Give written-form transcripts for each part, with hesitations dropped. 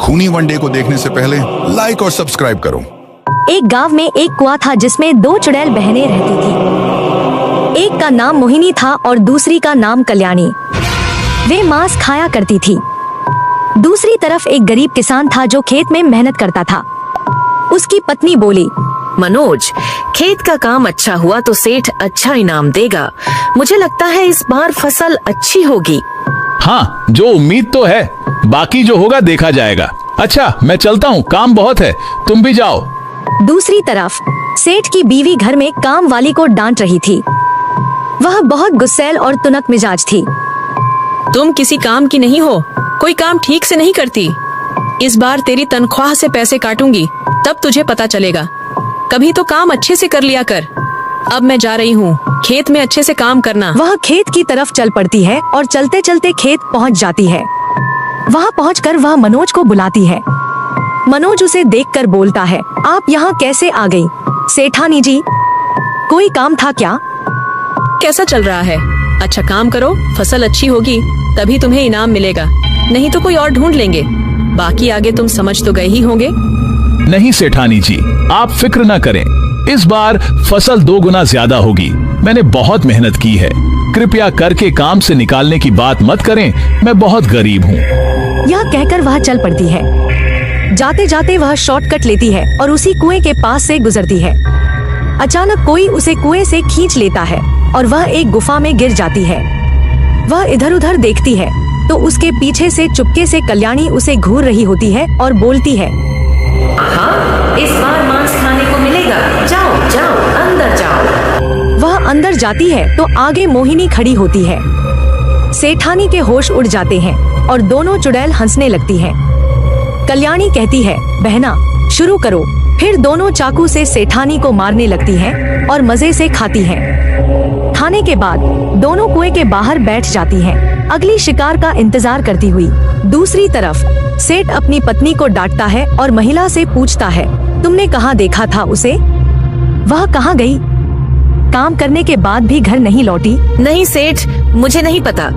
खूनी वनडे को देखने से पहले लाइक और सब्सक्राइब करो। एक गांव में एक कुआं था जिसमें दो चुड़ैल बहनें रहती थी। एक का नाम मोहिनी था और दूसरी का नाम कल्याणी। वे मांस खाया करती थी। दूसरी तरफ एक गरीब किसान था जो खेत में मेहनत करता था। उसकी पत्नी बोली, मनोज, खेत का काम अच्छा हुआ तो सेठ अच्छा इनाम देगा। मुझे लगता है इस बार फसल अच्छी होगी। हाँ, जो उम्मीद तो है, बाकी जो होगा देखा जाएगा। अच्छा, मैं चलता हूँ, काम बहुत है, तुम भी जाओ। दूसरी तरफ सेठ की बीवी घर में काम वाली को डांट रही थी। वह बहुत गुस्सैल और तुनक मिजाज थी। तुम किसी काम की नहीं हो, कोई काम ठीक से नहीं करती। इस बार तेरी तनख्वाह से पैसे काटूंगी, तब तुझे पता चलेगा। कभी तो काम अच्छे से कर लिया कर। अब मैं जा रही हूँ, खेत में अच्छे से काम करना। वह खेत की तरफ चल पड़ती है और चलते चलते खेत पहुँच जाती है। वहाँ पहुँचकर वह मनोज को बुलाती है। मनोज उसे देखकर बोलता है, आप यहाँ कैसे आ गई? सेठानी जी, कोई काम था क्या? कैसा चल रहा है? अच्छा काम करो, फसल अच्छी होगी तभी तुम्हें इनाम मिलेगा, नहीं तो कोई और ढूंढ लेंगे। बाकी आगे तुम समझ तो गए ही होंगे। नहीं सेठानी जी, आप फिक्र न करें, इस बार फसल 2 गुना ज्यादा होगी। मैंने बहुत मेहनत की है, कृपया करके काम से निकालने की बात मत करें, मैं बहुत गरीब हूँ। यह कहकर वह चल पड़ती है। जाते जाते वह शॉर्टकट लेती है और उसी कुएं के पास से गुजरती है। अचानक कोई उसे कुएं से खींच लेता है और वह एक गुफा में गिर जाती है। वह इधर उधर देखती है तो उसके पीछे से चुपके से कल्याणी उसे घूर रही होती है और बोलती है, हाँ, इस बार मांस खाने को मिलेगा। जाओ जाओ, अंदर जाओ। वह अंदर जाती है तो आगे मोहिनी खड़ी होती है। सेठानी के होश उड़ जाते हैं और दोनों चुड़ैल हंसने लगती हैं। कल्याणी कहती है, बहना शुरू करो। फिर दोनों चाकू से सेठानी को मारने लगती हैं और मजे से खाती हैं। खाने के बाद दोनों कुएं के बाहर बैठ जाती हैं, अगली शिकार का इंतजार करती हुई। दूसरी तरफ सेठ अपनी पत्नी को डांटता है और महिला से पूछता है, तुमने कहाँ देखा था उसे? वह कहाँ गई? काम करने के बाद भी घर नहीं लौटी? नहीं सेठ, मुझे नहीं पता।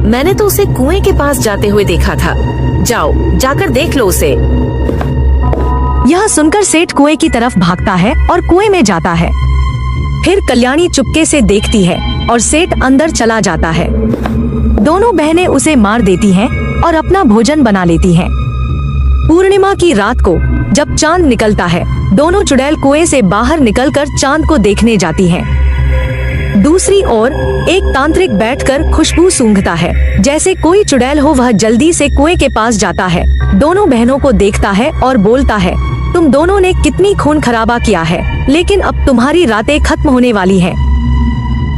मैंने तो उसे कुएं के पास जाते हुए देखा था। जाओ, जाकर देख लो उसे। यह सुनकर सेठ कुएं की तरफ भागता है और कुएं में जाता है। फिर कल्याणी चुपके से देखती है और सेठ अंदर चला जाता है। दोनों बहनें उसे मार देती हैं और अपना भोजन बना लेती हैं। पूर्णिमा की रात को जब चांद निकलता है, दोनों चुड़ैल कुएं से बाहर निकलकर चांद को देखने जाती हैं। दूसरी ओर एक तांत्रिक बैठकर खुशबू सूंघता है। जैसे कोई चुड़ैल हो, वह जल्दी से कुएं के पास जाता है, दोनों बहनों को देखता है और बोलता है, तुम दोनों ने कितनी खून खराबा किया है, लेकिन अब तुम्हारी रातें खत्म होने वाली हैं।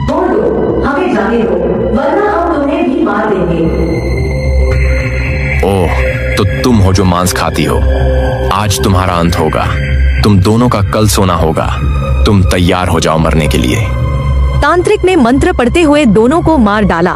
हमें जाने दो, वरना हम तुम्हें भी मार देंगे। ओह, तो तुम हो जो मांस खाती हो। आज तुम्हारा अंत होगा। तुम दोनों का कल सोना होगा। तुम तैयार हो जाओ मरने के लिए। तांत्रिक ने मंत्र पढ़ते हुए दोनों को मार डाला